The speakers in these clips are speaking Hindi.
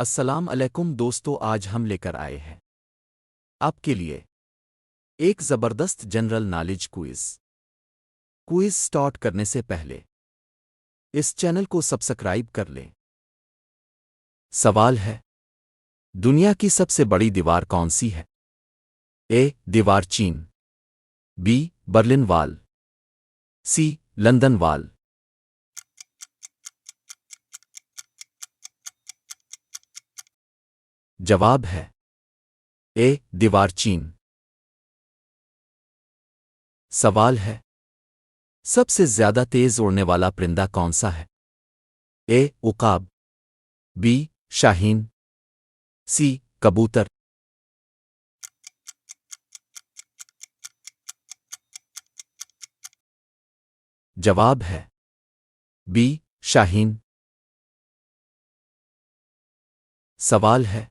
अस्सलाम अलैकुम दोस्तों, आज हम लेकर आए हैं आपके लिए एक ज़बरदस्त जनरल नॉलेज क्विज स्टार्ट करने से पहले इस चैनल को सब्सक्राइब कर लें। सवाल है, दुनिया की सबसे बड़ी दीवार कौन सी है? ए. दीवार चीन, B. Berlin wall, C. London wall. जवाब है ए. दीवार चीन। सवाल है, सबसे ज्यादा तेज उड़ने वाला परिंदा कौन सा है? ए. उकाब, बी. शाहीन, सी. कबूतर। जवाब है बी. शाहीन। सवाल है,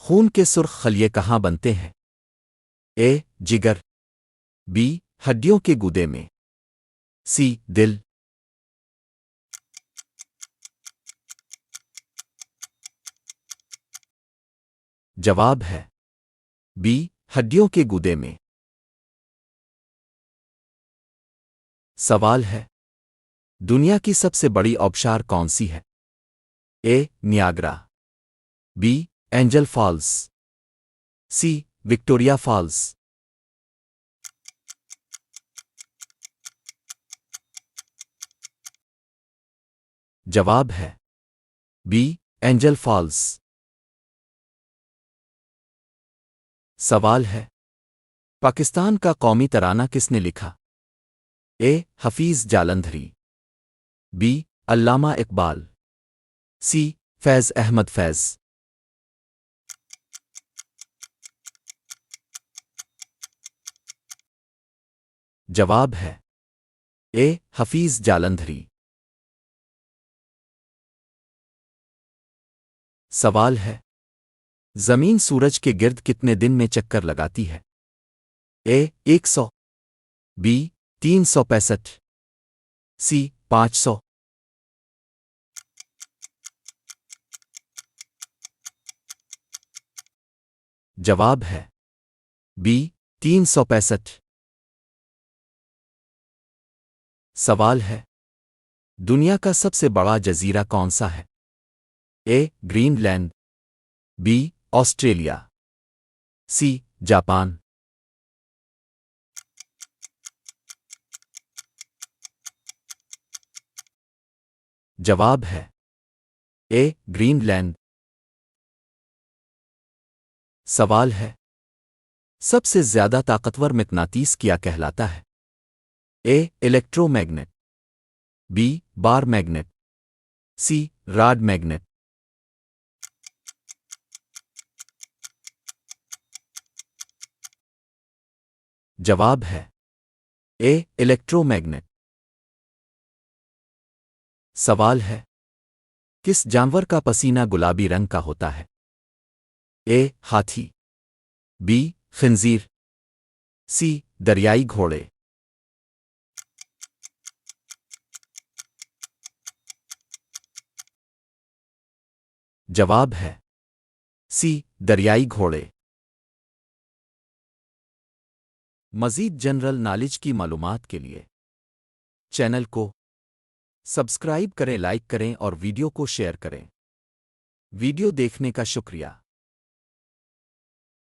खून के सुर्ख खलिये कहाँ बनते हैं? ए. जिगर, बी. हड्डियों के गुदे में, सी. दिल। जवाब है बी. हड्डियों के गुदे में। सवाल है, दुनिया की सबसे बड़ी आबशार कौन सी है? A. Niagara, B. Angel Falls, C. Victoria Falls. जवाब है बी. Angel false. सवाल है, पाकिस्तान का कौमी तराना किसने लिखा? ए. हफीज जालंधरी, बी. अल्लामा इकबाल, सी. फैज़ अहमद फैज़। जवाब है ए. हफीज जालंधरी। सवाल है, जमीन सूरज के गिर्द कितने दिन में चक्कर लगाती है? ए. 100, बी. 365, सी. 500। जवाब है बी. 365। सवाल है, दुनिया का सबसे बड़ा जजीरा कौन सा है? A. Greenland, B. Australia, C. Japan. जवाब है ए. ग्रीनलैंड। सवाल है, सबसे ज्यादा ताकतवर मिकनातीस क्या कहलाता है? A. Electromagnet, B. Bar magnet, C. Rod magnet. जवाब है ए. इलेक्ट्रोमैग्नेट। सवाल है, किस जानवर का पसीना गुलाबी रंग का होता है? ए. हाथी, बी. खिंजीर, सी. दरियाई घोड़े। जवाब है सी. दरियाई घोड़े। मज़ीद जनरल नॉलेज की मालूमात के लिए चैनल को सब्सक्राइब करें, लाइक करें और वीडियो को शेयर करें। वीडियो देखने का शुक्रिया।